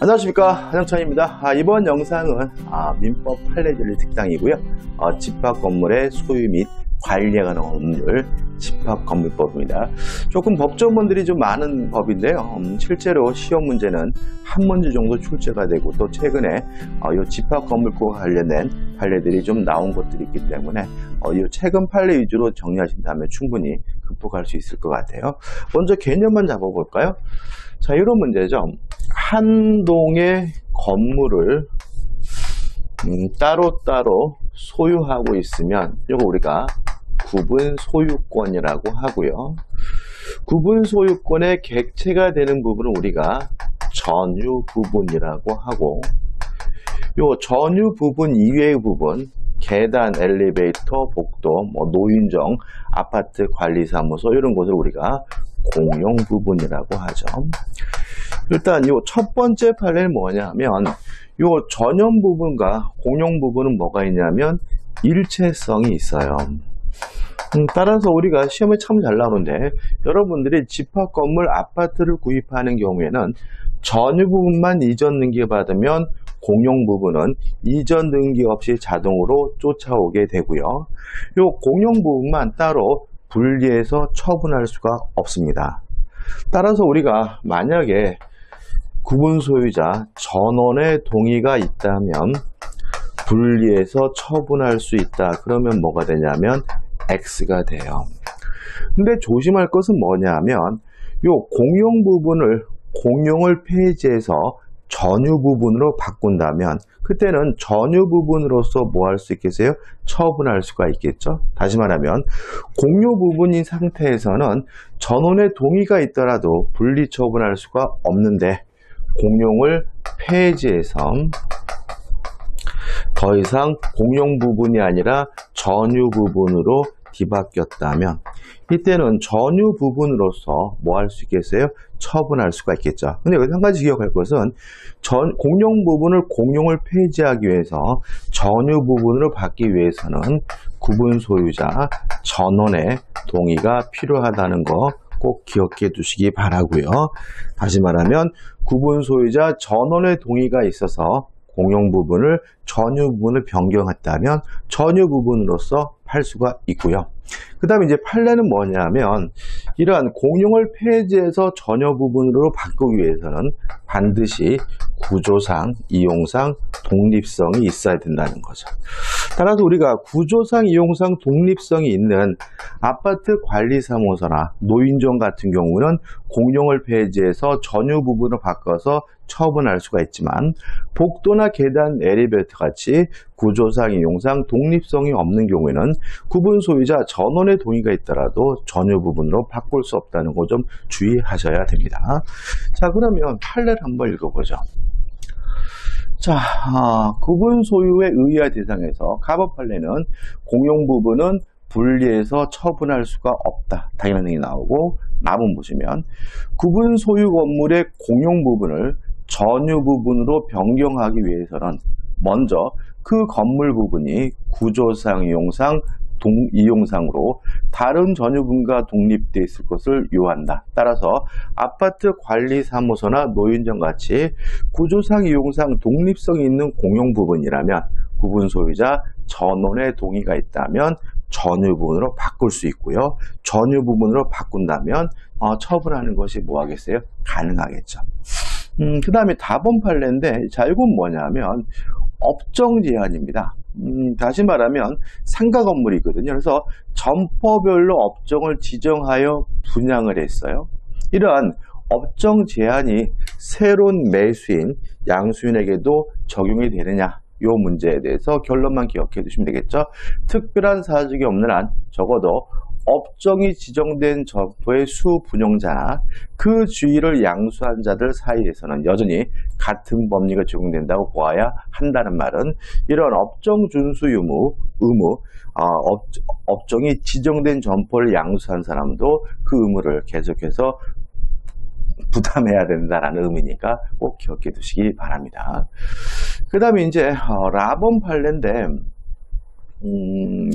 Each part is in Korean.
안녕하십니까, 한영찬입니다. 이번 영상은 민법 판례들의 특강이고요. 집합 건물의 소유 및 관리에 관한 법률, 집합건물법입니다. 조금 법조문들이 좀 많은 법인데요. 실제로 시험 문제는 한 문제 정도 출제가 되고, 또 최근에 이 집합건물법과 관련된 판례들이 좀 나온 것들이 있기 때문에 이 최근 판례 위주로 정리하신다면 충분히 극복할 수 있을 것 같아요. 먼저 개념만 잡아볼까요? 자, 이런 문제죠. 한 동의 건물을 따로따로 소유하고 있으면 이거 우리가 구분 소유권이라고 하고요. 구분 소유권의 객체가 되는 부분은 우리가 전유 부분이라고 하고, 요 전유 부분 이외의 부분, 계단, 엘리베이터, 복도, 노인정, 아파트 관리사무소 이런 곳을 우리가 공용 부분이라고 하죠. 일단 요 첫 번째 판례는 뭐냐면, 요 전용 부분과 공용 부분은 뭐가 있냐면 일체성이 있어요. 따라서 우리가 시험에 참 잘 나오는데, 여러분들이 집합 건물 아파트를 구입하는 경우에는 전유 부분만 이전 등기 받으면 공용 부분은 이전 등기 없이 자동으로 쫓아오게 되고요. 요 공용 부분만 따로 분리해서 처분할 수가 없습니다. 따라서 우리가 만약에 구분 소유자 전원의 동의가 있다면 분리해서 처분할 수 있다. 그러면 뭐가 되냐면 X가 돼요. 근데 조심할 것은 뭐냐면, 요 공용 부분을 공용을 폐지해서 전유 부분으로 바꾼다면 그때는 전유 부분으로서 뭐 할 수 있겠어요? 처분할 수가 있겠죠. 다시 말하면 공유 부분인 상태에서는 전원의 동의가 있더라도 분리 처분할 수가 없는데, 공용을 폐지해서 더 이상 공용 부분이 아니라 전유 부분으로 뒤바뀌었다면 이때는 전유 부분으로서 뭐 할 수 있겠어요? 처분할 수가 있겠죠. 근데 여기서 한 가지 기억할 것은, 공용 부분을 공용을 폐지하기 위해서 전유 부분으로 바뀌기 위해서는 구분 소유자 전원의 동의가 필요하다는 거 꼭 기억해 두시기 바라고요. 다시 말하면 구분 소유자 전원의 동의가 있어서 공용 부분을 전유 부분을 변경했다면 전유 부분으로서 팔 수가 있고요. 그 다음에 이제 판례는 뭐냐면, 이러한 공용을 폐지해서 전유 부분으로 바꾸기 위해서는 반드시 구조상, 이용상 독립성이 있어야 된다는 거죠. 따라서 우리가 구조상, 이용상 독립성이 있는 아파트 관리사무소나 노인정 같은 경우는 공용을 폐지해서 전유 부분을 바꿔서 처분할 수가 있지만, 복도나 계단, 엘리베이터 같이 구조상, 이용상 독립성이 없는 경우에는 구분 소유자 전원의 동의가 있더라도 전유 부분으로 바꿀 수 없다는 거 좀 주의하셔야 됩니다. 자, 그러면 판례를 한번 읽어보죠. 자, 구분 소유의 의의와 대상에서 가법 판례는 공용 부분은 분리해서 처분할 수가 없다. 당연한 얘기 나오고, 남은 보시면 구분 소유 건물의 공용 부분을 전유 부분으로 변경하기 위해서는 먼저 그 건물 부분이 구조상, 이용상으로 다른 전유 부분과 독립되어 있을 것을 요한다. 따라서 아파트 관리사무소나 노인정 같이 구조상, 이용상 독립성이 있는 공용 부분이라면 구분 소유자 전원의 동의가 있다면 전유 부분으로 바꿀 수 있고요. 전유 부분으로 바꾼다면 처분하는 것이 뭐 하겠어요? 가능하겠죠. 그 다음에 다번 판례인데, 자, 이건 뭐냐면 업종 제한입니다. 다시 말하면 상가 건물이거든요. 그래서 점포별로 업종을 지정하여 분양을 했어요. 이러한 업종 제한이 새로운 매수인, 양수인에게도 적용이 되느냐, 이 문제에 대해서 결론만 기억해 두시면 되겠죠. 특별한 사정이 없는 한 적어도 업종이 지정된 점포의 수분용자나 그 주의를 양수한 자들 사이에서는 여전히 같은 법리가 적용된다고 보아야 한다는 말은, 이런 업종 준수 의무, 업종이 지정된 점포를 양수한 사람도 그 의무를 계속해서 부담해야 된다는 의미니까 꼭 기억해 두시기 바랍니다. 그 다음에 이제 라본 판례인데,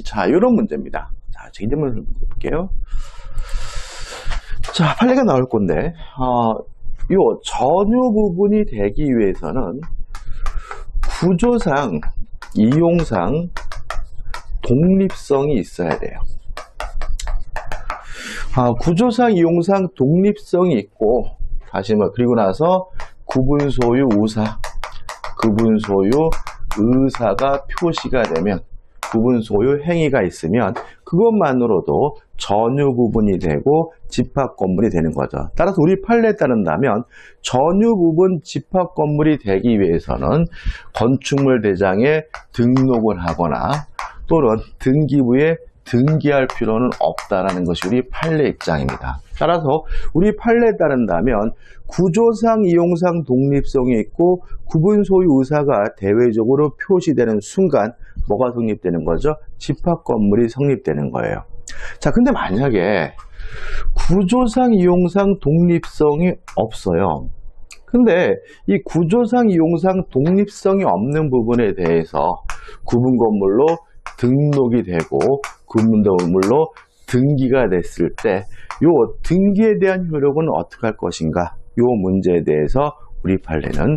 자, 이런 문제입니다. 자, 제기점을 볼게요. 자, 판례가 나올 건데, 요 전유 부분이 되기 위해서는 구조상, 이용상 독립성이 있어야 돼요. 구조상, 이용상 독립성이 있고, 다시 그리고 나서 구분 소유 의사, 구분 소유 의사가 표시가 되면, 구분 소유 행위가 있으면 그것만으로도 전유 부분이 되고 집합 건물이 되는 거죠. 따라서 우리 판례에 따른다면 전유 부분 집합 건물이 되기 위해서는 건축물 대장에 등록을 하거나 또는 등기부에 등기할 필요는 없다라는 것이 우리 판례 입장입니다. 따라서 우리 판례에 따른다면 구조상, 이용상 독립성이 있고 구분 소유 의사가 대외적으로 표시되는 순간 뭐가 성립되는 거죠? 집합 건물이 성립되는 거예요. 자, 근데 만약에 구조상, 이용상 독립성이 없어요. 근데 이 구조상, 이용상 독립성이 없는 부분에 대해서 구분 건물로 등록이 되고 구분 건물로 등기가 됐을 때 요 등기에 대한 효력은 어떻게 할 것인가? 요 문제에 대해서 우리 판례는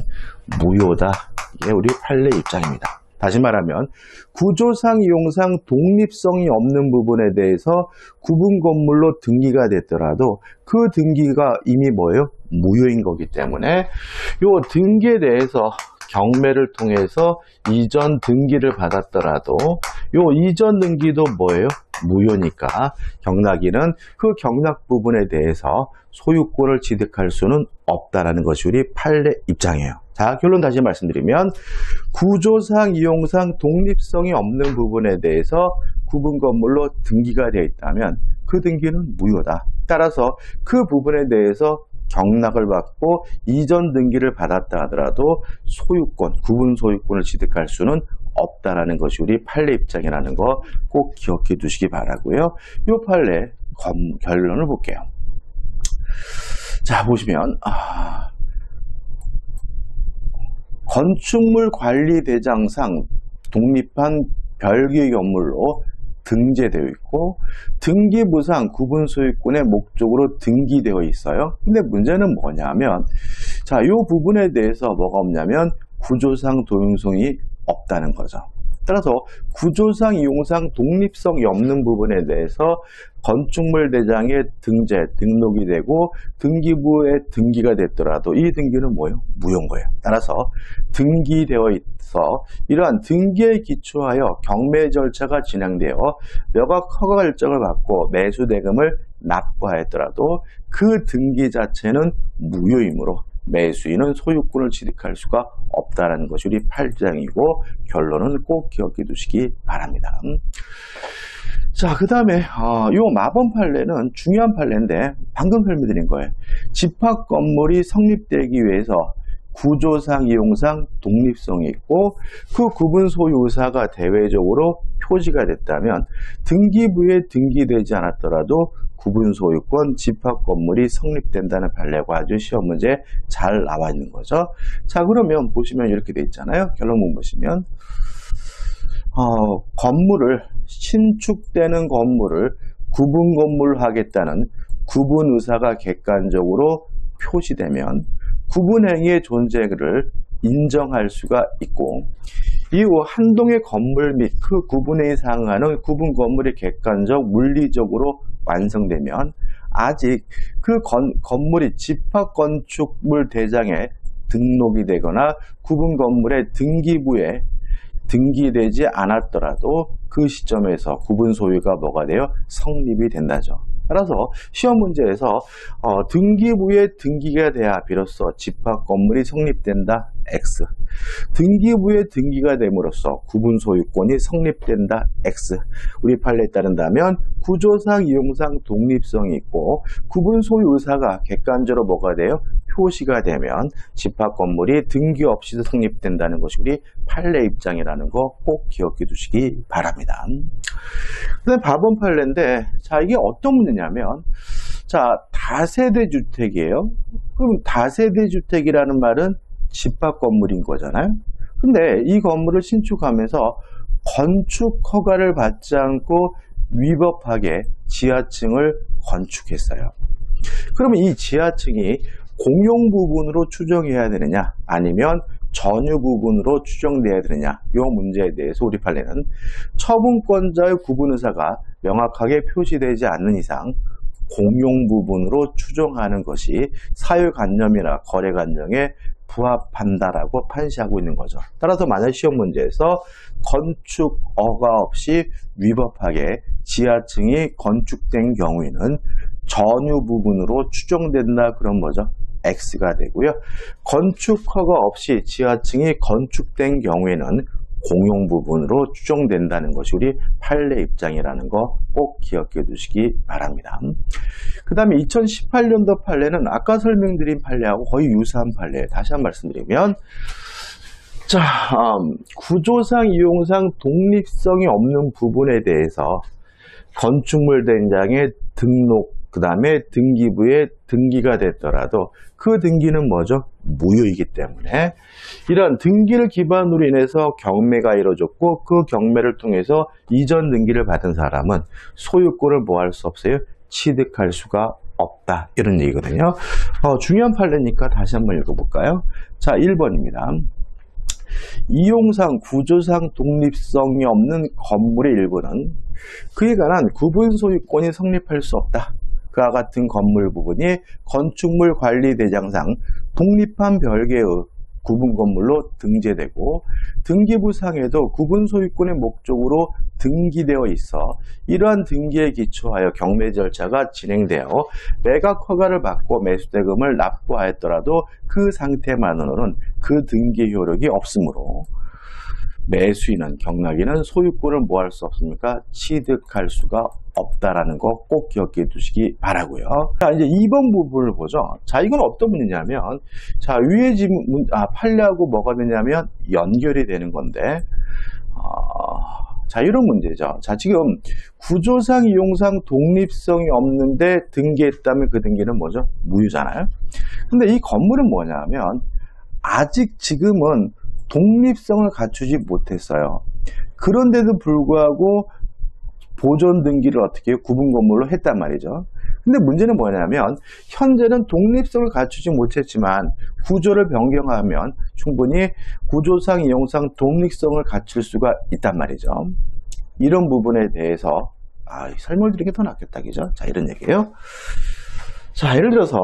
무효다. 이게 우리 판례 입장입니다. 다시 말하면 구조상, 이용상 독립성이 없는 부분에 대해서 구분 건물로 등기가 됐더라도 그 등기가 이미 뭐예요? 무효인 거기 때문에 요 등기에 대해서 경매를 통해서 이전 등기를 받았더라도 요 이전 등기도 뭐예요? 무효니까 경락인은 그 경락 부분에 대해서 소유권을 취득할 수는 없다라는 것이 우리 판례 입장이에요. 자, 결론 다시 말씀드리면 구조상, 이용상 독립성이 없는 부분에 대해서 구분 건물로 등기가 되어 있다면 그 등기는 무효다. 따라서 그 부분에 대해서 경락을 받고 이전 등기를 받았다 하더라도 소유권, 구분 소유권을 취득할 수는 없다라는 것이 우리 판례 입장이라는 거 꼭 기억해 두시기 바라고요. 이 판례 결론을 볼게요. 자, 보시면 건축물 관리 대장상 독립한 별개 건물로 등재되어 있고 등기부상 구분 소유권의 목적으로 등기되어 있어요. 근데 문제는 뭐냐면 자, 이 부분에 대해서 뭐가 없냐면 구조상 도용성이 없다는 거죠. 따라서 구조상, 이용상 독립성이 없는 부분에 대해서 건축물 대장에 등록이 되고 등기부에 등기가 됐더라도 이 등기는 뭐예요? 무효인 거예요. 따라서 등기되어 있어 이러한 등기에 기초하여 경매 절차가 진행되어 매각 허가 결정을 받고 매수 대금을 납부하였더라도 그 등기 자체는 무효이므로 매수인은 소유권을 취득할 수가 없다는 것이 우리 8장이고 결론은 꼭 기억해 두시기 바랍니다. 자, 그 다음에 요 마법 판례는 중요한 판례인데 방금 설명드린 거예요. 집합 건물이 성립되기 위해서 구조상, 이용상 독립성이 있고 그 구분 소유 의사가 대외적으로 표시가 됐다면 등기부에 등기되지 않았더라도 구분 소유권 집합 건물이 성립된다는 판례가 아주 시험 문제 잘 나와 있는 거죠. 자, 그러면 보시면 이렇게 돼 있잖아요. 결론문 보시면 건물을 신축되는 건물을 구분 건물로 하겠다는 구분 의사가 객관적으로 표시되면 구분 행위의 존재를 인정할 수가 있고 이후 한 동의 건물 및 그 구분에 상응하는 구분 건물이 객관적 물리적으로 완성되면 아직 그 건물이 집합 건축물 대장에 등록이 되거나 구분 건물의 등기부에 등기되지 않았더라도 그 시점에서 구분 소유가 뭐가 돼요? 성립이 된다죠. 따라서 시험 문제에서 등기부에 등기가 돼야 비로소 집합 건물이 성립된다. X. 등기부에 등기가 됨으로써 구분 소유권이 성립된다. X. 우리 판례에 따른다면 구조상, 이용상 독립성이 있고 구분 소유 의사가 객관적으로 뭐가 돼요? 표시가 되면 집합 건물이 등기 없이 성립된다는 것이 우리 판례 입장이라는 거 꼭 기억해 두시기 바랍니다. 그다음에 밥원 판례인데 자, 이게 어떤 문제냐면 자, 다세대 주택이에요. 그럼 다세대 주택이라는 말은 집합 건물인 거잖아요. 근데 이 건물을 신축하면서 건축 허가를 받지 않고 위법하게 지하층을 건축했어요. 그러면 이 지하층이 공용 부분으로 추정해야 되느냐 아니면 전유 부분으로 추정돼야 되느냐 이 문제에 대해서 우리 판례는 처분권자의 구분 의사가 명확하게 표시되지 않는 이상 공용 부분으로 추정하는 것이 사유관념이나 거래관념에 부합한다라고 판시하고 있는 거죠. 따라서 만약 시험 문제에서 건축어가 없이 위법하게 지하층이 건축된 경우에는 전유 부분으로 추정된다 그런 거죠. X가 되고요. 건축허가 없이 지하층이 건축된 경우에는 공용 부분으로 추정된다는 것이 우리 판례 입장이라는 거 꼭 기억해 두시기 바랍니다. 그 다음에 2018년도 판례는 아까 설명드린 판례하고 거의 유사한 판례예요. 다시 한번 말씀드리면 자, 구조상 이용상 독립성이 없는 부분에 대해서 건축물 대장의 등록 그 다음에 등기부에 등기가 됐더라도 그 등기는 뭐죠? 무효이기 때문에 이런 등기를 기반으로 인해서 경매가 이루어졌고 그 경매를 통해서 이전 등기를 받은 사람은 소유권을 뭐 할 수 없어요? 취득할 수가 없다. 이런 얘기거든요. 중요한 판례니까 다시 한번 읽어볼까요? 자, 1번입니다. 이용상, 구조상 독립성이 없는 건물의 일부는 그에 관한 구분 소유권이 성립할 수 없다. 그와 같은 건물 부분이 건축물 관리 대장상 독립한 별개의 구분 건물로 등재되고 등기부상에도 구분 소유권의 목적으로 등기되어 있어 이러한 등기에 기초하여 경매 절차가 진행되어 매각 허가를 받고 매수대금을 납부하였더라도 그 상태만으로는 그 등기 효력이 없으므로 매수인은 경락인은 소유권을 뭐 할 수 없습니까? 취득할 수가 없다라는 거 꼭 기억해 두시기 바라고요. 자, 이제 2번 부분을 보죠. 자, 이건 어떤 문제냐면, 자, 위에 지금 판례하고 뭐가 되냐면 연결이 되는 건데, 자, 이런 문제죠. 자, 지금 구조상 이용상 독립성이 없는데 등기했다면 그 등기는 뭐죠? 무효잖아요. 근데 이 건물은 뭐냐면 아직 지금은 독립성을 갖추지 못했어요. 그런데도 불구하고 보존 등기를 어떻게 해요? 구분 건물로 했단 말이죠. 근데 문제는 뭐냐면 현재는 독립성을 갖추지 못했지만 구조를 변경하면 충분히 구조상 이용상 독립성을 갖출 수가 있단 말이죠. 이런 부분에 대해서 설명을 드리는 게 더 낫겠다, 그죠? 자, 이런 얘기예요. 자, 예를 들어서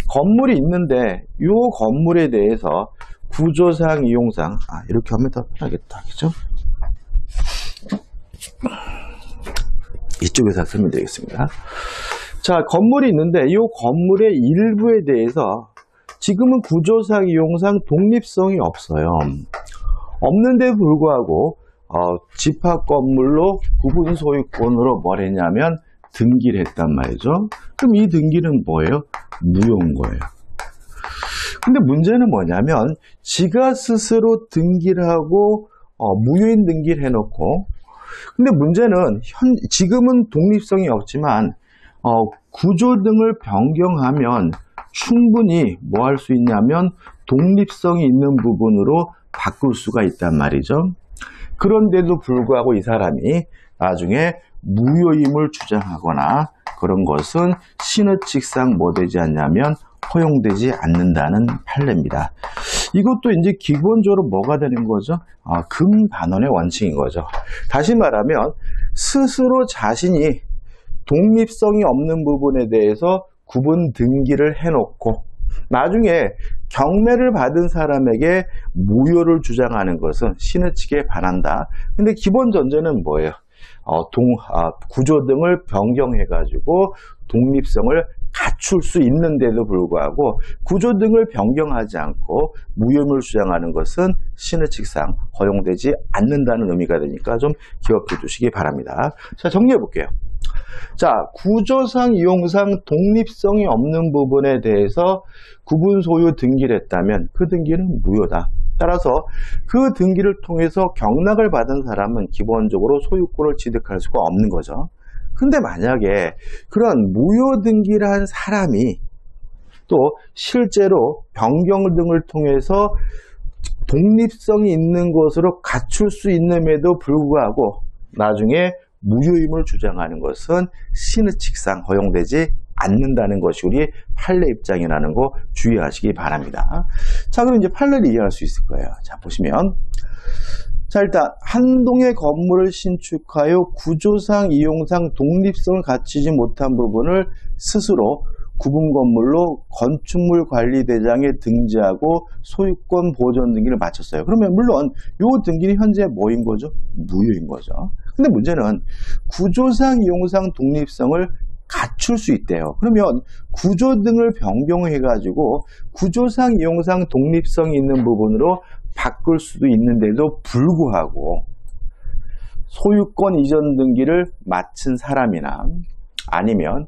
건물이 있는데 이 건물에 대해서 구조상 이용상 이렇게 하면 더 편하겠다, 그죠? 이쪽에서 설명드리겠습니다. 자, 건물이 있는데 이 건물의 일부에 대해서 지금은 구조상 이용상 독립성이 없어요. 없는데 불구하고 집합 건물로 구분 소유권으로 뭘 했냐면 등기를 했단 말이죠. 그럼 이 등기는 뭐예요? 무효인 거예요. 근데 문제는 뭐냐면 지가 스스로 등기를 하고 무효인 등기를 해놓고 근데 문제는 지금은 독립성이 없지만 구조 등을 변경하면 충분히 뭐 할 수 있냐면 독립성이 있는 부분으로 바꿀 수가 있단 말이죠. 그런데도 불구하고 이 사람이 나중에 무효임을 주장하거나 그런 것은 신의칙상 뭐 되지 않냐면 허용되지 않는다는 판례입니다. 이것도 이제 기본적으로 뭐가 되는 거죠? 금반원의 원칙인 거죠. 다시 말하면 스스로 자신이 독립성이 없는 부분에 대해서 구분 등기를 해놓고 나중에 경매를 받은 사람에게 무효를 주장하는 것은 신의칙에 반한다. 근데 기본 전제는 뭐예요? 구조 등을 변경해가지고 독립성을 갖출 수 있는데도 불구하고 구조 등을 변경하지 않고 무효임을 주장하는 것은 신의칙상 허용되지 않는다는 의미가 되니까 좀 기억해 두시기 바랍니다. 자, 정리해 볼게요. 자, 구조상 이용상 독립성이 없는 부분에 대해서 구분 소유 등기를 했다면 그 등기는 무효다. 따라서 그 등기를 통해서 경락을 받은 사람은 기본적으로 소유권을 취득할 수가 없는 거죠. 근데 만약에 그런 무효 등기를 한 사람이 또 실제로 변경 등을 통해서 독립성이 있는 것으로 갖출 수 있음에도 불구하고 나중에 무효임을 주장하는 것은 신의칙상 허용되지 않는다는 것이 우리 판례 입장이라는 거 주의하시기 바랍니다. 자, 그럼 이제 판례를 이해할 수 있을 거예요. 자, 보시면. 자, 일단 한동의 건물을 신축하여 구조상, 이용상 독립성을 갖추지 못한 부분을 스스로 구분 건물로 건축물 관리 대장에 등재하고 소유권 보존 등기를 마쳤어요. 그러면 물론 이 등기는 현재 뭐인 거죠? 무효인 거죠. 근데 문제는 구조상, 이용상 독립성을 갖출 수 있대요. 그러면 구조 등을 변경해 가지고 구조상, 이용상 독립성이 있는 부분으로 바꿀 수도 있는데도 불구하고 소유권 이전 등기를 마친 사람이나 아니면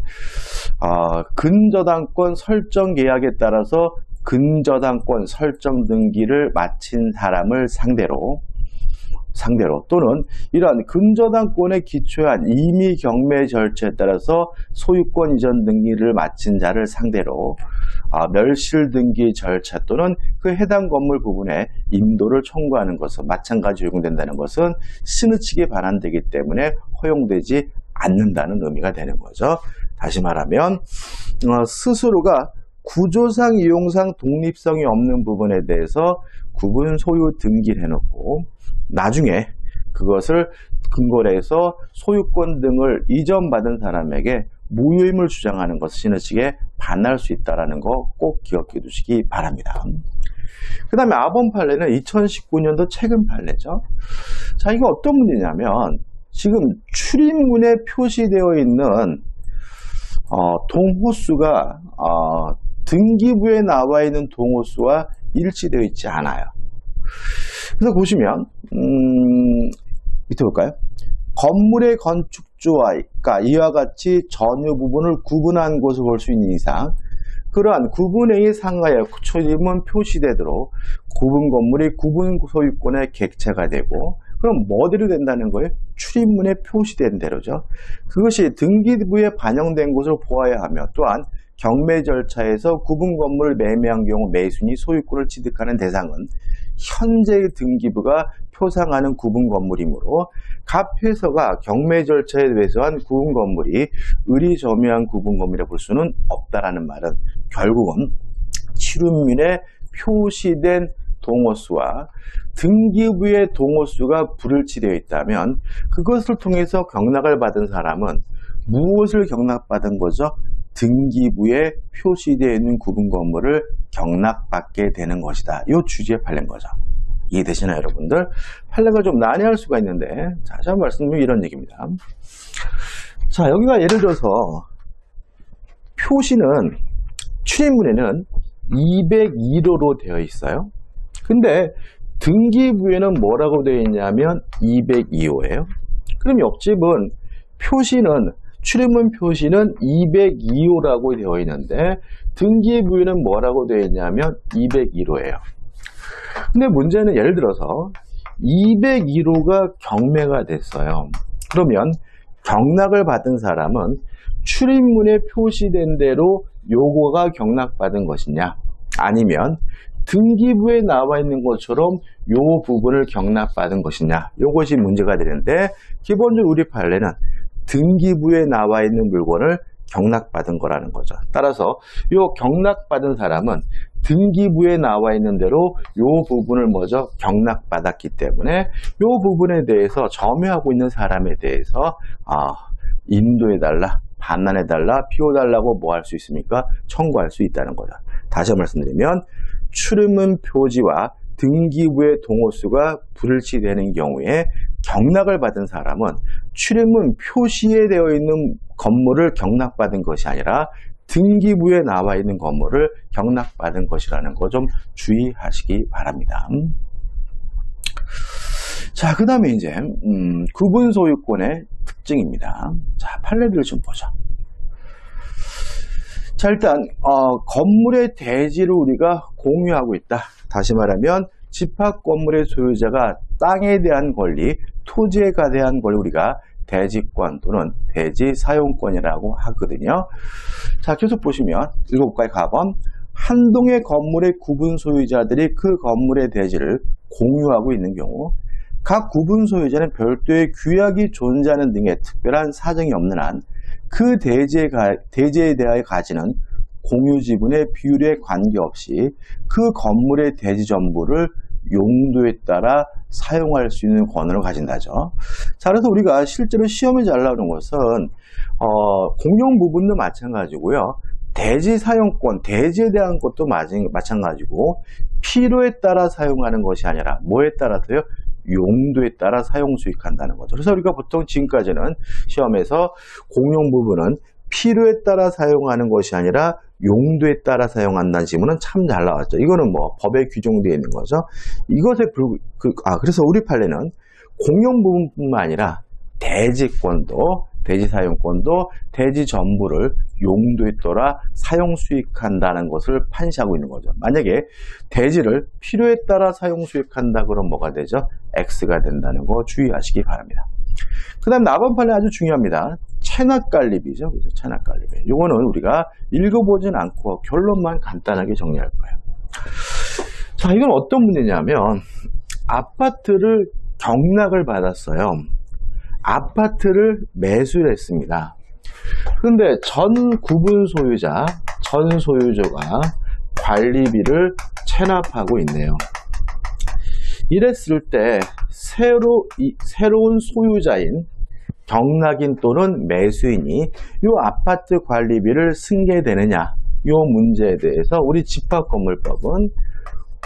근저당권 설정 계약에 따라서 근저당권 설정 등기를 마친 사람을 상대로 또는 이러한 근저당권에 기초한 임의 경매 절차에 따라서 소유권 이전 등기를 마친 자를 상대로 멸실 등기 절차 또는 그 해당 건물 부분에 인도를 청구하는 것은 마찬가지 적용된다는 것은 신의 측에 반환되기 때문에 허용되지 않는다는 의미가 되는 거죠. 다시 말하면 스스로가 구조상, 이용상 독립성이 없는 부분에 대해서 구분 소유 등기를 해놓고 나중에 그것을 근거로 해서 소유권 등을 이전받은 사람에게 무효임을 주장하는 것을 신의 측에 반할 수 있다는 거 꼭 기억해 두시기 바랍니다. 그 다음에 아번 판례는 2019년도 최근 판례죠. 자, 이거 어떤 문제냐면 지금 출입문에 표시되어 있는 동호수가 등기부에 나와 있는 동호수와 일치되어 있지 않아요. 그래서 보시면 밑에 볼까요? 건물의 건축주와 이와 같이 전유 부분을 구분한 것을 볼 수 있는 이상 그러한 구분행위 상하여 출입문 표시되도록 구분 건물이 구분 소유권의 객체가 되고 그럼 뭐대로 된다는 거예요? 출입문에 표시된 대로죠. 그것이 등기부에 반영된 것으로 보아야 하며 또한 경매 절차에서 구분 건물을 매매한 경우 매수인이 소유권을 취득하는 대상은 현재의 등기부가 표상하는 구분 건물이므로 각 회사가 경매 절차에 매수한 구분 건물이 의리점유한 구분 건물이라 볼 수는 없다라는 말은 결국은 출입문에 표시된 동호수와 등기부의 동호수가 불일치되어 있다면 그것을 통해서 경락을 받은 사람은 무엇을 경락받은 거죠? 등기부에 표시되어 있는 구분 건물을 경락받게 되는 것이다. 이 주제에 팔린 거죠. 이해되시나요, 여러분들? 판례가 좀 난해할 수가 있는데, 자, 제가 말씀드리면 이런 얘기입니다. 자, 여기가 예를 들어서 표시는 출입문에는 202호로 되어 있어요. 근데 등기부에는 뭐라고 되어 있냐면 202호예요. 그럼 옆집은 표시는 출입문 표시는 202호라고 되어 있는데 등기부에는 뭐라고 되어 있냐면 201호예요. 근데 문제는 예를 들어서 201호가 경매가 됐어요. 그러면 경락을 받은 사람은 출입문에 표시된 대로 요거가 경락받은 것이냐 아니면 등기부에 나와 있는 것처럼 요 부분을 경락받은 것이냐 요것이 문제가 되는데 기본적으로 우리 판례는 등기부에 나와 있는 물건을 경락받은 거라는 거죠. 따라서 요 경락받은 사람은 등기부에 나와 있는 대로 요 부분을 먼저 경락받았기 때문에 요 부분에 대해서 점유하고 있는 사람에 대해서 인도해달라, 반환해달라, 비워달라고 뭐 할 수 있습니까? 청구할 수 있다는 거죠. 다시 말씀드리면 출입문 표지와 등기부의 동호수가 불일치되는 경우에 경락을 받은 사람은 출입문 표시에 되어 있는 건물을 경락받은 것이 아니라 등기부에 나와 있는 건물을 경락받은 것이라는 거 좀 주의하시기 바랍니다. 자, 그 다음에 이제 구분 소유권의 특징입니다. 자, 판례들을 좀 보자. 자, 일단 건물의 대지를 우리가 공유하고 있다. 다시 말하면 집합 건물의 소유자가 땅에 대한 권리, 토지에 대한 권리 우리가 대지권 또는 대지 사용권이라고 하거든요. 자, 계속 보시면 읽어볼까요? 가번 한 동의 건물의 구분 소유자들이 그 건물의 대지를 공유하고 있는 경우 각 구분 소유자는 별도의 규약이 존재하는 등의 특별한 사정이 없는 한 그 대지에 대하여 가지는 공유 지분의 비율에 관계없이 그 건물의 대지 전부를 용도에 따라 사용할 수 있는 권한을 가진다죠. 자, 그래서 우리가 실제로 시험에 잘 나오는 것은 공용 부분도 마찬가지고요. 대지 사용권, 대지에 대한 것도 마찬가지고 필요에 따라 사용하는 것이 아니라 뭐에 따라서요? 용도에 따라 사용 수익한다는 거죠. 그래서 우리가 보통 지금까지는 시험에서 공용 부분은 필요에 따라 사용하는 것이 아니라 용도에 따라 사용한다는 지문은 참 잘 나왔죠. 이거는 뭐 법에 규정되어 있는 거죠. 그래서 우리 판례는 공용 부분뿐만 아니라 대지권도, 대지 사용권도 대지 전부를 용도에 따라 사용 수익한다는 것을 판시하고 있는 거죠. 만약에 대지를 필요에 따라 사용 수익한다 그러면 뭐가 되죠? X가 된다는 거 주의하시기 바랍니다. 그 다음 나번 판례 아주 중요합니다. 체납관리비죠. 그죠? 체납관리비. 이거는 우리가 읽어보진 않고 결론만 간단하게 정리할 거예요. 자, 이건 어떤 문제냐면 아파트를 경락을 받았어요. 아파트를 매수를 했습니다. 그런데 전 구분 소유자, 전 소유주가 관리비를 체납하고 있네요. 이랬을 때 새로운 소유자인 경락인 또는 매수인이 이 아파트 관리비를 승계되느냐, 이 문제에 대해서 우리 집합건물법은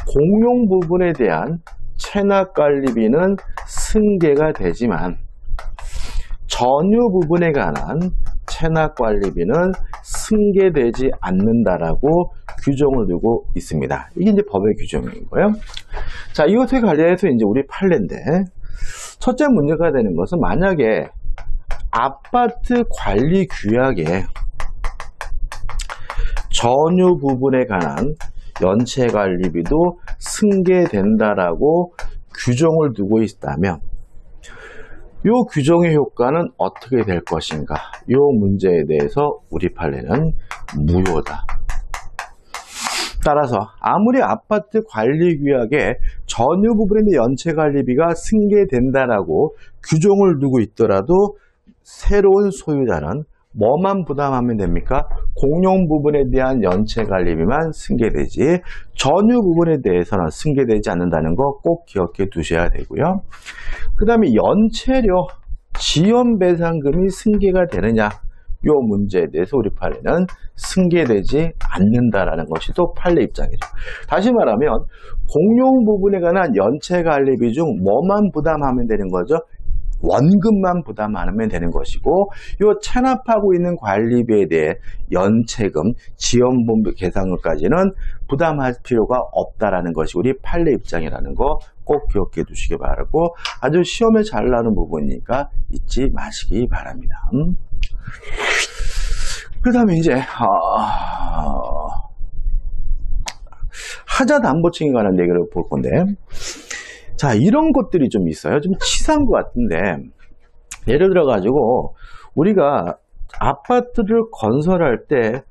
공용 부분에 대한 체납관리비는 승계가 되지만 전유 부분에 관한 체납관리비는 승계되지 않는다라고 규정을 두고 있습니다. 이게 이제 법의 규정이고요. 자, 이것에 관련해서 이제 우리 판례인데, 첫째 문제가 되는 것은 만약에 아파트 관리 규약에 전유 부분에 관한 연체 관리비도 승계된다라고 규정을 두고 있다면 이 규정의 효과는 어떻게 될 것인가? 이 문제에 대해서 우리 판례는 무효다. 따라서 아무리 아파트 관리 규약에 전유 부분의 연체 관리비가 승계된다라고 규정을 두고 있더라도 새로운 소유자는 뭐만 부담하면 됩니까? 공용 부분에 대한 연체 관리비만 승계되지 전유 부분에 대해서는 승계되지 않는다는 거 꼭 기억해 두셔야 되고요. 그 다음에 연체료, 지연배상금이 승계가 되느냐, 이 문제에 대해서 우리 판례는 승계되지 않는다라는 것이 또 판례 입장이죠. 다시 말하면 공용 부분에 관한 연체 관리비 중 뭐만 부담하면 되는 거죠? 원금만 부담하면 되는 것이고, 이 체납하고 있는 관리비에 대해 연체금, 지연본부 계산금까지는 부담할 필요가 없다라는 것이 우리 판례 입장이라는 거 꼭 기억해 두시기 바라고, 아주 시험에 잘 나오는 부분이니까 잊지 마시기 바랍니다. 그 다음에 이제 하자담보층에 관한 얘기를 볼 건데, 자, 이런 것들이 좀 있어요. 좀 치사한 것 같은데, 예를 들어 가지고 우리가 아파트를 건설할 때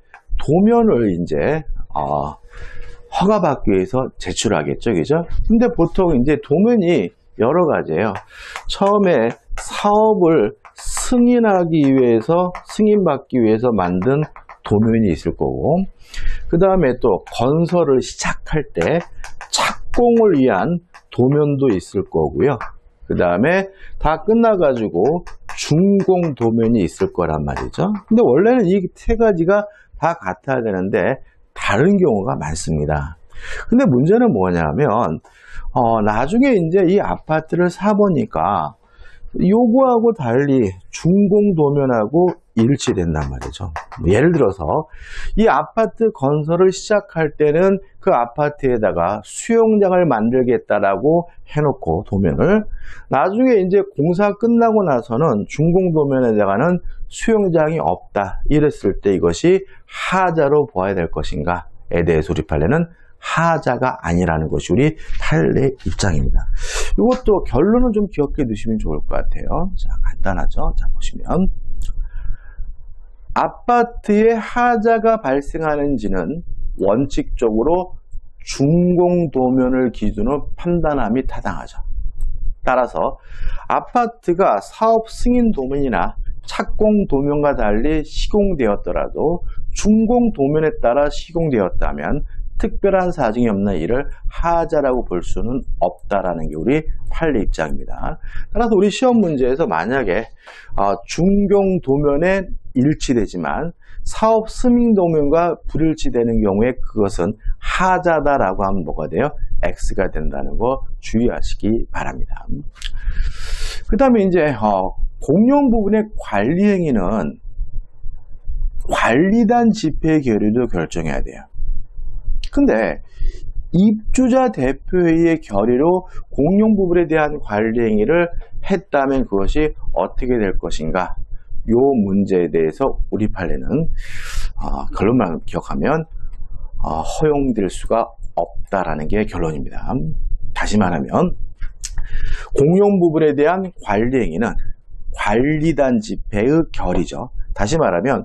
도면을 이제 허가받기 위해서 제출하겠죠, 그죠? 근데 보통 이제 도면이 여러 가지예요. 처음에 사업을 승인받기 위해서 만든 도면이 있을 거고, 그 다음에 또 건설을 시작할 때 착공을 위한 도면도 있을 거고요. 그 다음에 다 끝나가지고 준공 도면이 있을 거란 말이죠. 근데 원래는 이 세 가지가 다 같아야 되는데 다른 경우가 많습니다. 근데 문제는 뭐냐면 나중에 이제 이 아파트를 사보니까 요거하고 달리 준공 도면하고 일치된단 말이죠. 예를 들어서 이 아파트 건설을 시작할 때는 그 아파트에다가 수영장을 만들겠다라고 해놓고 도면을, 나중에 이제 공사 끝나고 나서는 준공 도면에다가는 수영장이 없다 이랬을 때 이것이 하자로 보아야 될 것인가에 대해서 우리 판례는 하자가 아니라는 것이 우리 판례 입장입니다. 이것도 결론은 좀 기억해 두시면 좋을 것 같아요. 자, 간단하죠? 자, 보시면 아파트에 하자가 발생하는지는 원칙적으로 준공 도면을 기준으로 판단함이 타당하죠. 따라서 아파트가 사업 승인 도면이나 착공 도면과 달리 시공되었더라도 준공 도면에 따라 시공되었다면 특별한 사정이 없는 이를 하자라고 볼 수는 없다라는 게 우리 판례 입장입니다. 따라서 우리 시험 문제에서 만약에 준공 도면에 일치되지만 사업 승인 도면과 불일치되는 경우에 그것은 하자다라고 하면 뭐가 돼요? X가 된다는 거 주의하시기 바랍니다. 그 다음에 이제 공용 부분의 관리 행위는 관리단 집회 결의도 결정해야 돼요. 근데 입주자 대표회의의 결의로 공용 부분에 대한 관리 행위를 했다면 그것이 어떻게 될 것인가? 이 문제에 대해서 우리 판례는 결론만 기억하면 허용될 수가 없다라는 게 결론입니다. 다시 말하면 공용 부분에 대한 관리 행위는 관리단 집회의 결의죠. 다시 말하면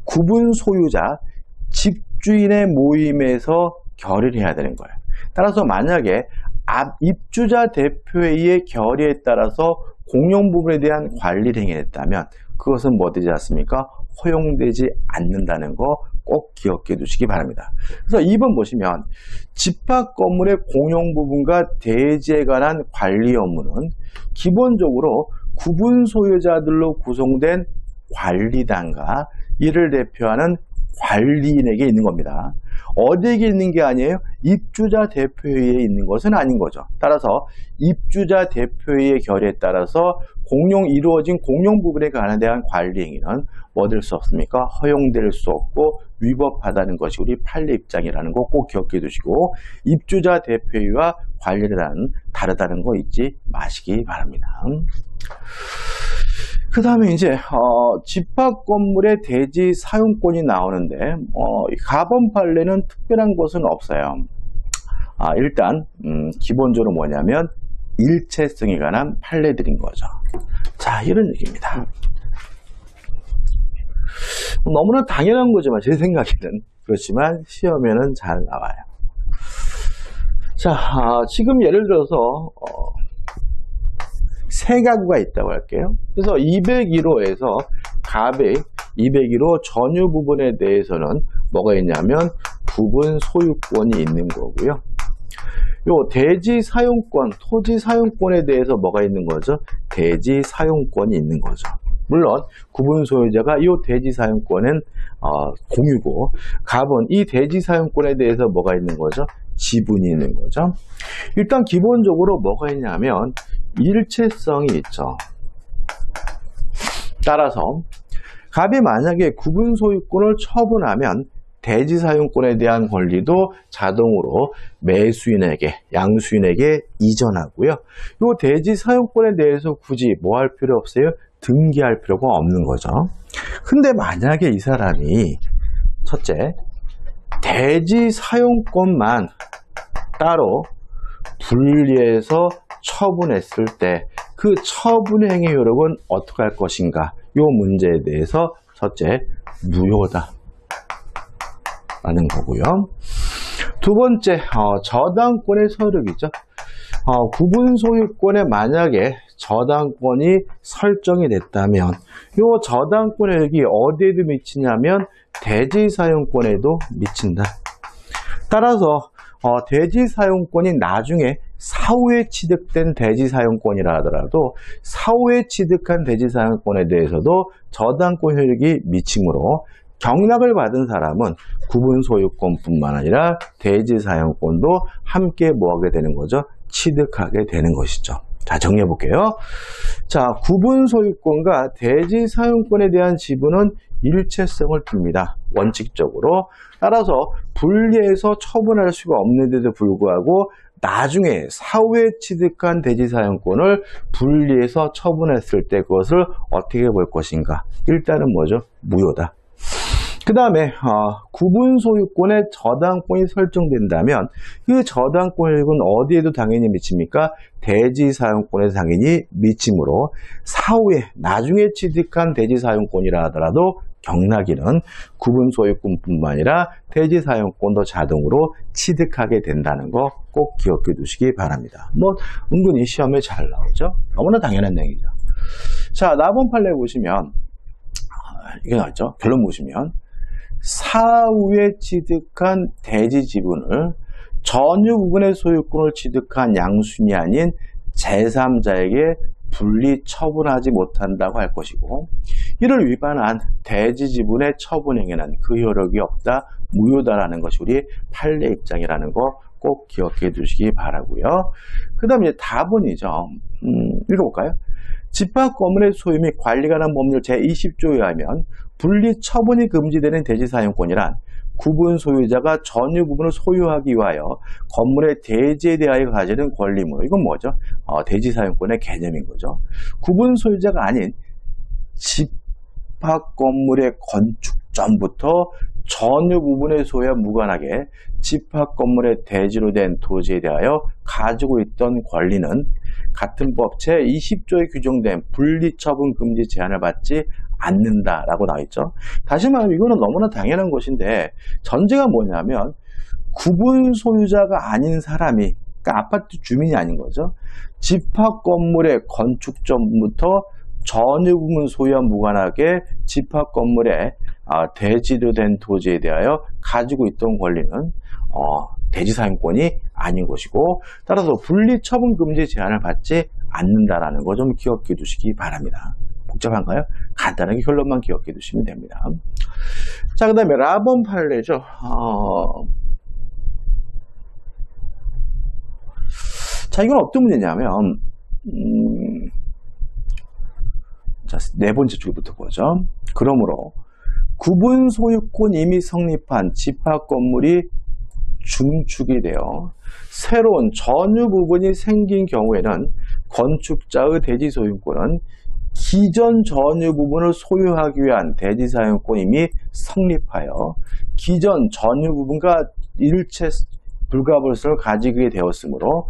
구분 소유자 집주인의 모임에서 결의를 해야 되는 거예요. 따라서 만약에 입주자 대표회의의 결의에 따라서 공용 부분에 대한 관리를 행했다면 그것은 뭐 되지 않습니까? 허용되지 않는다는 거 꼭 기억해 두시기 바랍니다. 그래서 2번 보시면 집합 건물의 공용 부분과 대지에 관한 관리 업무는 기본적으로 구분 소유자들로 구성된 관리단과 이를 대표하는 관리인에게 있는 겁니다. 어디에게 있는 게 아니에요? 입주자 대표회의에 있는 것은 아닌 거죠. 따라서 입주자 대표회의의 결의에 따라서 이루어진 공용 부분에 관한 대한 관리 행위는 뭐 될 수 없습니까? 허용될 수 없고 위법하다는 것이 우리 판례 입장이라는 거 꼭 기억해 두시고 입주자 대표회의와 관리단은 다르다는 거 잊지 마시기 바랍니다. 그 다음에 이제 집합 건물의 대지 사용권이 나오는데 가번 판례는 특별한 것은 없어요. 일단 기본적으로 뭐냐면 일체성에 관한 판례들인 거죠. 자, 이런 얘기입니다. 너무나 당연한 거지만 제 생각에는 그렇지만 시험에는 잘 나와요. 자, 지금 예를 들어서 세 가구가 있다고 할게요. 그래서 201호에서 가백 201호 전유 부분에 대해서는 뭐가 있냐면 부분 소유권이 있는 거고요. 요 대지 사용권, 토지 사용권에 대해서 뭐가 있는 거죠? 대지 사용권이 있는 거죠. 물론 구분 소유자가 이 대지 사용권은 공유고 갑은 이 대지 사용권에 대해서 뭐가 있는 거죠? 지분이 있는 거죠. 일단 기본적으로 뭐가 있냐면 일체성이 있죠. 따라서 갑이 만약에 구분 소유권을 처분하면 대지 사용권에 대한 권리도 자동으로 매수인에게, 양수인에게 이전하고요. 이 대지 사용권에 대해서 굳이 뭐 할 필요 없어요? 등기할 필요가 없는 거죠. 근데 만약에 이 사람이 첫째, 대지 사용권만 따로 분리해서 처분했을 때 그 처분 행위 효력은 어떻게 할 것인가? 이 문제에 대해서 첫째, 무효다 라는 거고요. 두 번째, 저당권의 서력이죠. 구분 소유권에 만약에 저당권이 설정이 됐다면 이 저당권 효력이 어디에도 미치냐면 대지 사용권에도 미친다. 따라서 대지 사용권이 나중에 사후에 취득된 대지 사용권이라 하더라도 사후에 취득한 대지 사용권에 대해서도 저당권 효력이 미치므로 경락을 받은 사람은 구분 소유권뿐만 아니라 대지 사용권도 함께 뭐하게 되는 거죠? 취득하게 되는 것이죠. 자, 정리해 볼게요. 자, 구분 소유권과 대지 사용권에 대한 지분은 일체성을 띱니다. 원칙적으로. 따라서 분리해서 처분할 수가 없는데도 불구하고 나중에 사후에 취득한 대지 사용권을 분리해서 처분했을 때 그것을 어떻게 볼 것인가? 일단은 뭐죠? 무효다. 그 다음에 구분 소유권의 저당권이 설정된다면 그 저당권 효력은 어디에도 당연히 미칩니까? 대지 사용권에 당연히 미치므로 사후에 나중에 취득한 대지 사용권이라 하더라도 경락인은 구분 소유권뿐만 아니라 대지 사용권도 자동으로 취득하게 된다는 거 꼭 기억해 두시기 바랍니다. 뭐 은근히 시험에 잘 나오죠? 너무나 당연한 얘기죠. 자, 나번 판례 보시면 이게 나왔죠. 결론 보시면 사후에 취득한 대지 지분을 전유 부분의 소유권을 취득한 양순이 아닌 제3자에게 분리 처분하지 못한다고 할 것이고, 이를 위반한 대지 지분의 처분행위는 그 효력이 없다, 무효다라는 것이 우리 판례 입장이라는 거 꼭 기억해 두시기 바라고요. 그 다음에 답은이죠. 읽어볼까요? 집합 건물의 소유 및 관리에 관한 법률 제20조에 의하면 분리 처분이 금지되는 대지 사용권이란 구분 소유자가 전유 부분을 소유하기 위하여 건물의 대지에 대하여 가지는 권리물. 이건 뭐죠? 대지 사용권의 개념인 거죠. 구분 소유자가 아닌 집합 건물의 건축 전부터 전유 부분의 소유와 무관하게 집합 건물의 대지로 된 토지에 대하여 가지고 있던 권리는 같은 법 제20조에 규정된 분리처분 금지 제한을 받지 않는다라고 나와 있죠. 다시 말하면 이거는 너무나 당연한 것인데, 전제가 뭐냐면 구분 소유자가 아닌 사람이, 그러니까 아파트 주민이 아닌 거죠. 집합 건물의 건축 전부터 전유 부분 소유와 무관하게 집합 건물의 대지로 된 토지에 대하여 가지고 있던 권리는 대지 사용권이 아닌 것이고, 따라서 분리 처분 금지 제한을 받지 않는다라는 거 좀 기억해 두시기 바랍니다. 복잡한가요? 간단하게 결론만 기억해 두시면 됩니다. 자, 그 다음에 라번 판례죠. 자, 이건 어떤 문제냐면, 자, 네 번째 줄부터 보죠. 그러므로 구분 소유권 이미 성립한 집합 건물이 중축이 되어 새로운 전유 부분이 생긴 경우에는 건축자의 대지 소유권은 기존 전유 부분을 소유하기 위한 대지 사용권이 이미 성립하여 기존 전유 부분과 일체 불가불성을 가지게 되었으므로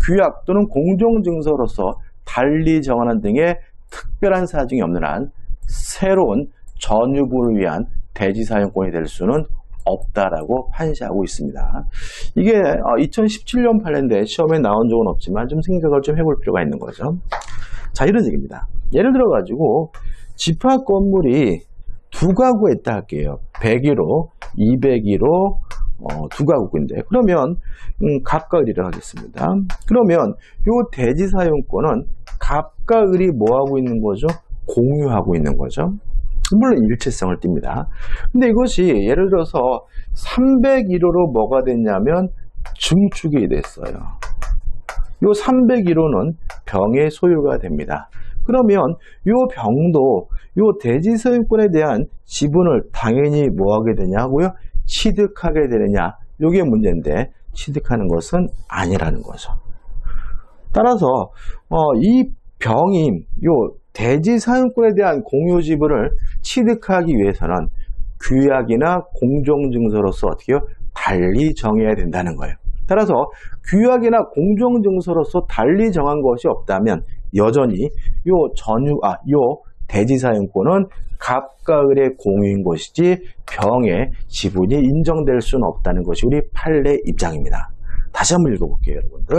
규약 또는 공정증서로서 달리 정하는 등의 특별한 사정이 없는 한 새로운 전유 부분을 위한 대지 사용권이 될 수는 없다라고 판시하고 있습니다. 이게 2017년 판례인데 시험에 나온 적은 없지만 좀 생각을 좀 해볼 필요가 있는 거죠. 자, 이런 얘기입니다. 예를 들어 가지고 집합 건물이 두 가구가 있다 할게요. 101호, 202호 두 가구인데, 그러면 갑과 을이라고 하겠습니다. 그러면 이 대지 사용권은 갑과 을이 뭐하고 있는 거죠? 공유하고 있는 거죠. 물론 일체성을 띱니다. 근데 이것이 예를 들어서 301호로 뭐가 됐냐면 증축이 됐어요. 이 301호는 병의 소유가 됩니다. 그러면 이 병도 이 대지 소유권에 대한 지분을 당연히 뭐하게 되냐고요? 취득하게 되느냐? 이게 문제인데 취득하는 것은 아니라는 거죠. 따라서 이 병이 요 대지 사용권에 대한 공유 지분을 취득하기 위해서는 규약이나 공정증서로서 어떻게요? 달리 정해야 된다는 거예요. 따라서 규약이나 공정증서로서 달리 정한 것이 없다면 여전히 요 대지 사용권은 갑과 을의 공유인 것이지 병의 지분이 인정될 수는 없다는 것이 우리 판례 입장입니다. 다시 한번 읽어볼게요, 여러분들.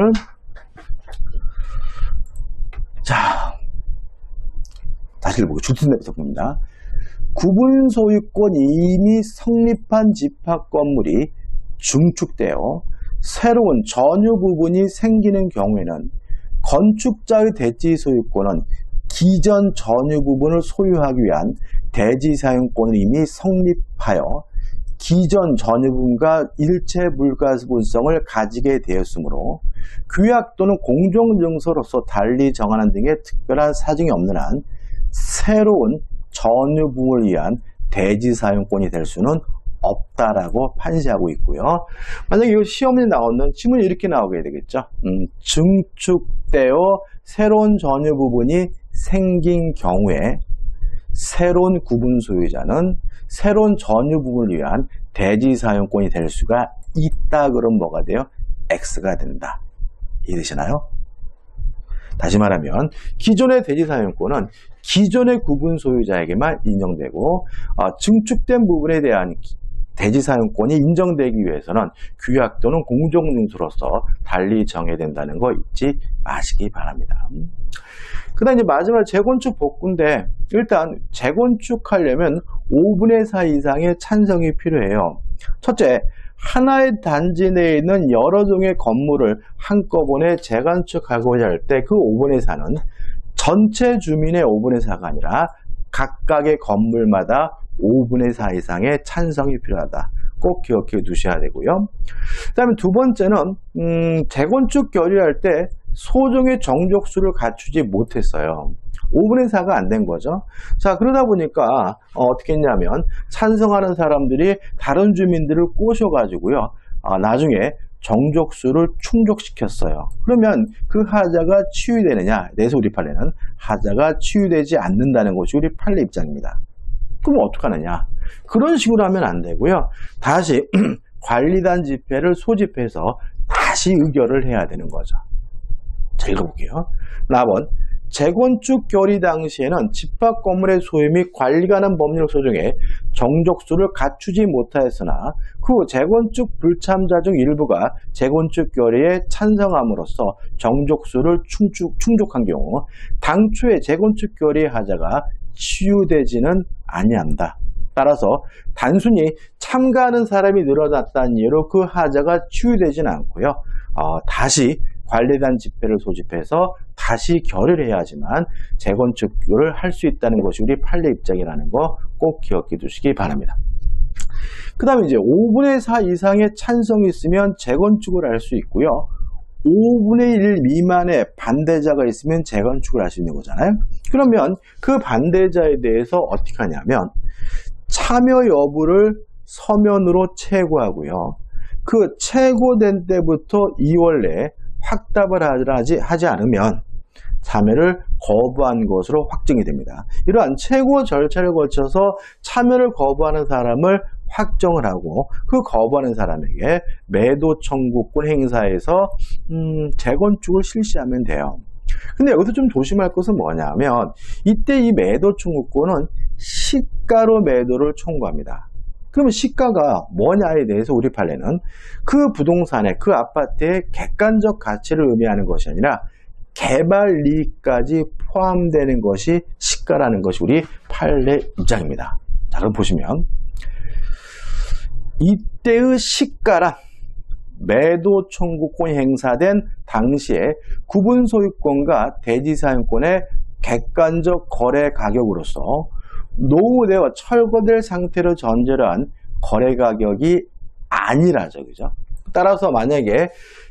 자, 다시 읽어보고 주팀부터 봅니다. 구분 소유권이 이미 성립한 집합 건물이 중축되어 새로운 전유 부분이 생기는 경우에는 건축자의 대지 소유권은 기존 전유 부분을 소유하기 위한 대지 사용권을 이미 성립하여 기존 전유 부분과 일체 불가분성을 가지게 되었으므로 규약 또는 공정증서로서 달리 정하는 등의 특별한 사정이 없는 한 새로운 전유 부분을 위한 대지 사용권이 될 수는 없다라고 판시하고 있고요. 만약에 이 시험에 나오는 질문이 이렇게 나오게 되겠죠. 증축되어 새로운 전유 부분이 생긴 경우에 새로운 구분 소유자는 새로운 전유 부분을 위한 대지 사용권이 될 수가 있다. 그럼 뭐가 돼요? X가 된다. 이해되시나요? 다시 말하면 기존의 대지 사용권은 기존의 구분 소유자에게만 인정되고 증축된 부분에 대한 대지 사용권이 인정되기 위해서는 규약 또는 공정증서로서 달리 정해야 된다는 거 잊지 마시기 바랍니다. 그 다음 이제 마지막 재건축 복구인데 일단 재건축하려면 5분의 4 이상의 찬성이 필요해요. 첫째, 하나의 단지 내에 있는 여러 종의 건물을 한꺼번에 재건축하고자 할 때 그 5분의 4는 전체 주민의 5분의 4가 아니라 각각의 건물마다 5분의 4 이상의 찬성이 필요하다. 꼭 기억해 두셔야 되고요. 그 다음에 두 번째는 재건축 결의할 때 소정의 정족수를 갖추지 못했어요. 5분의 4가 안 된 거죠. 자, 그러다 보니까 어떻게 했냐면 찬성하는 사람들이 다른 주민들을 꼬셔가지고요. 나중에 정족수를 충족시켰어요. 그러면 그 하자가 치유되느냐? 내서 우리 판례는 하자가 치유되지 않는다는 것이 우리 판례 입장입니다. 그럼 어떡하느냐? 그런 식으로 하면 안 되고요. 다시 관리단 집회를 소집해서 다시 의결을 해야 되는 거죠. 자, 읽어볼게요. 4번. 재건축 결의 당시에는 집합 건물의 소유 및 관리가 하는 법률 소정에 정족수를 갖추지 못하였으나 그 후 재건축 불참자 중 일부가 재건축 결의에 찬성함으로써 정족수를 충족한 경우 당초의 재건축 결의 하자가 치유되지는 아니한다. 따라서 단순히 참가하는 사람이 늘어났다는 이유로 그 하자가 치유되지는 않고요. 다시 관리단 집회를 소집해서 다시 결의를 해야지만 재건축을 할 수 있다는 것이 우리 판례 입장이라는 거 꼭 기억해 두시기 바랍니다. 그 다음에 이제 5분의 4 이상의 찬성이 있으면 재건축을 할 수 있고요. 5분의 1 미만의 반대자가 있으면 재건축을 할 수 있는 거잖아요. 그러면 그 반대자에 대해서 어떻게 하냐면 참여 여부를 서면으로 체고하고요. 그 체고된 때부터 2월 내에 확답을 하지 않으면 참여를 거부한 것으로 확정이 됩니다. 이러한 체고 절차를 거쳐서 참여를 거부하는 사람을 확정을 하고 그 거부하는 사람에게 매도 청구권 행사해서 재건축을 실시하면 돼요. 근데 여기서 좀 조심할 것은 뭐냐면 이때 이 매도 청구권은 시가로 매도를 청구합니다. 그러면 시가가 뭐냐에 대해서 우리 판례는 그 부동산의 그 아파트의 객관적 가치를 의미하는 것이 아니라 개발 이익까지 포함되는 것이 시가라는 것이 우리 판례 입장입니다. 자, 그럼 보시면 이때의 시가란 매도 청구권이 행사된 당시에 구분 소유권과 대지 사용권의 객관적 거래 가격으로서 노후되어 철거될 상태로 전제를 한 거래 가격이 아니라죠. 그죠? 따라서 만약에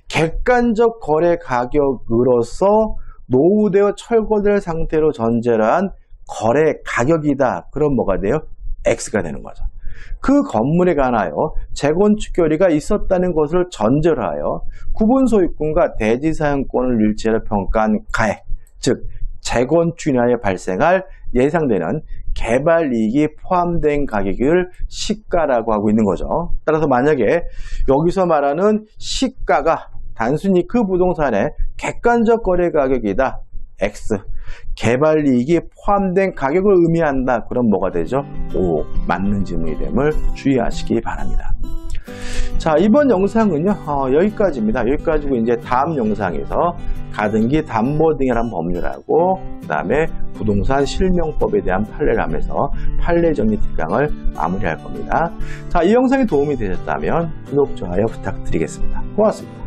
객관적 거래 가격으로서 노후되어 철거될 상태로 전제를 한 거래 가격이다. 그럼 뭐가 돼요? X가 되는 거죠. 그 건물에 관하여 재건축 결의가 있었다는 것을 전제로 하여 구분 소유권과 대지 사용권을 일체로 평가한 가액, 즉 재건축 인하여 발생할 예상되는 개발 이익이 포함된 가격을 시가라고 하고 있는 거죠. 따라서 만약에 여기서 말하는 시가가 단순히 그 부동산의 객관적 거래 가격이다. X. 개발 이익이 포함된 가격을 의미한다. 그럼 뭐가 되죠? O. 맞는 지문이 됨을 주의하시기 바랍니다. 자, 이번 영상은요, 여기까지입니다. 여기까지고 이제 다음 영상에서 가등기 담보 등이라는 법률하고 그 다음에 부동산 실명법에 대한 판례를 하면서 판례 정리 특강을 마무리할 겁니다. 자, 이 영상이 도움이 되셨다면 구독, 좋아요 부탁드리겠습니다. 고맙습니다.